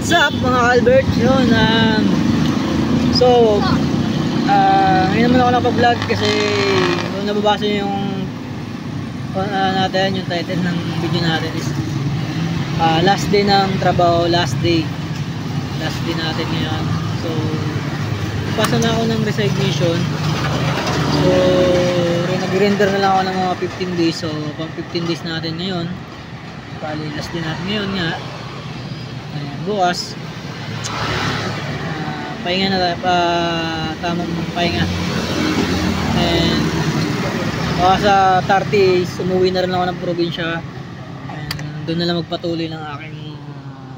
What's up mga Albert? Yun, ngayon naman ako nakapag-vlog kasi kung nababasa nyo yung natin, yung title ng video natin is last day ng trabaho, last day natin ngayon. So pasa na ako ng resignation, so nag-render na lang ako ng mga 15 days. So pang 15 days natin ngayon, bali last day natin ngayon nga. Ayan, bukas pahinga na tayo, tamang pahinga, and sa 30 umuwi na rin ako ng probinsya, and doon na lang magpatuloy ng aking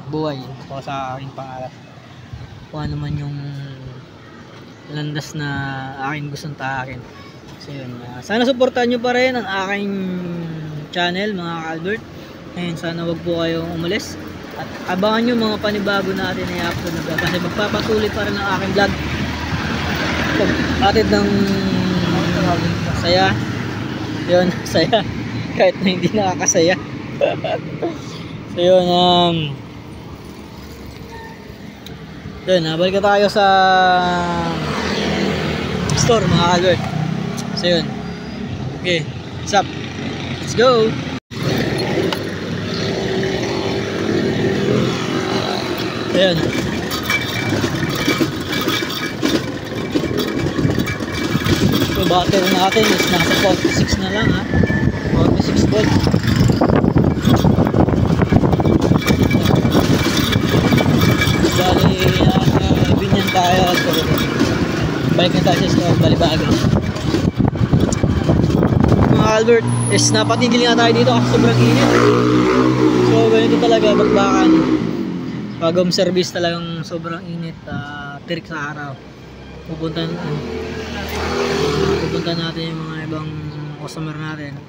buhay o sa aking pangarap, kung ano man yung landas na aking gustong tahakin. So yun, sana supportahan nyo pa rin ang aking channel mga Albert, and sana wag po kayong umalis at abangan nyo mga panibago natin na i-upload na vlog, kasi magpapatuloy pa rin ang aking vlog atid ng saya. Yun, saya kahit na hindi nakakasaya. So yun, balik na tayo sa store mga Albert. So yun, okay, what's up, let's go. Ayan, so battery natin is nasa 46 na lang, 46 volt. Dali binyan tayo, so balik na tayo sa store, Balibagan. Mga Albert, is napatigil nga tayo dito kasi sobrang init. So ganito talaga Bakbakan, pag home service talagang sobrang init, tirik sa araw. Pupunta natin yung mga ibang customer natin.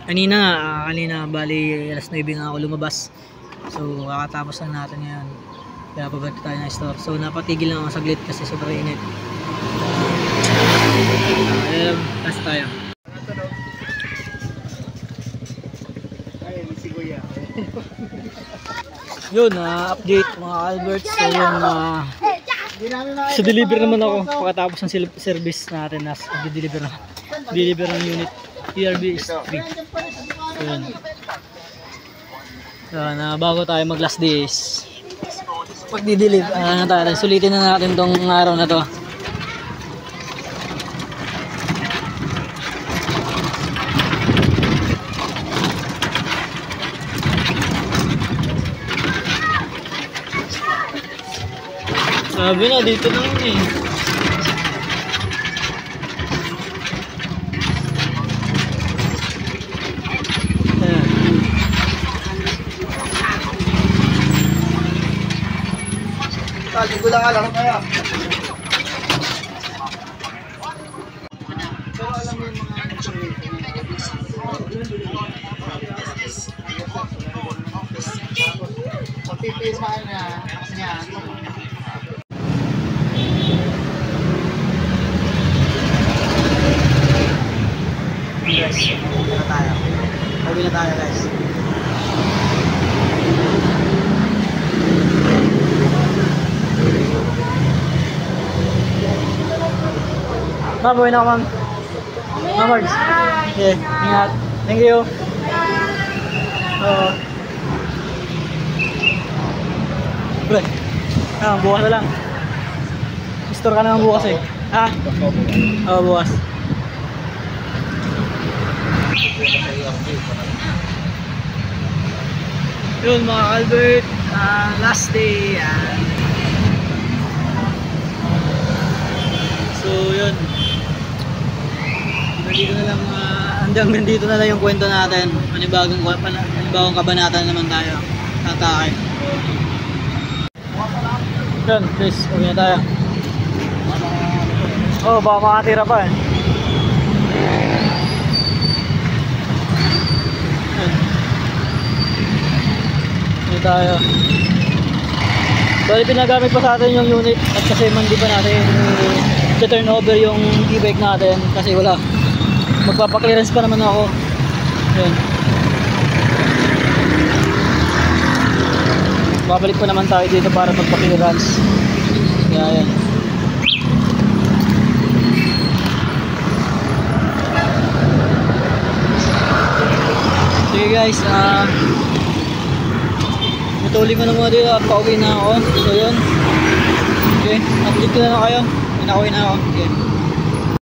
Kanina bali alas 9 nga ako lumabas, so kakatapos lang natin ngayon, kaya pabalik tayo ng store. So napatigil lang ako saglit kasi sobrang init. Kasi tayo yun, update mga Albert. So yun, sa deliver naman ako pagkatapos ng service natin, deliver ng unit ERB is 3. So yun, bago tayo mag last days pag-deliver, sulitin na natin tong araw na to. Sabi na, dito na yun eh. Ayan. Sabi ko lang alam kaya. Pero alam mo yung mga pagpipis sa kanya niya. Guys, uwi na tayo guys. Ma'am, uwi na ako ma'am. Ma'am, okay, ingat. Thank you. Bukas na lang. Store ka naman bukas eh. Bukas. Yun mga Albert, last day. So yun, hanggang dito na lang yung kwento natin. Panibagong kabanata naman tayo tatake. Yun please, uwi na tayo. Baka makatira pa eh. Tayo. Bali pinagamit pa sa atin yung unit, at kasi mandi pa natin i-turn over yung e-bike natin kasi wala, magpapa-clearance pa naman ako. Yun. babalik pa naman tayo dito para magpa-clearance. Kaya yan. Sige guys, natuloy ko na muna dito at pauwi na ako. So yun. Okay, update ko na lang kayo. Pinauwi na ako. Okay.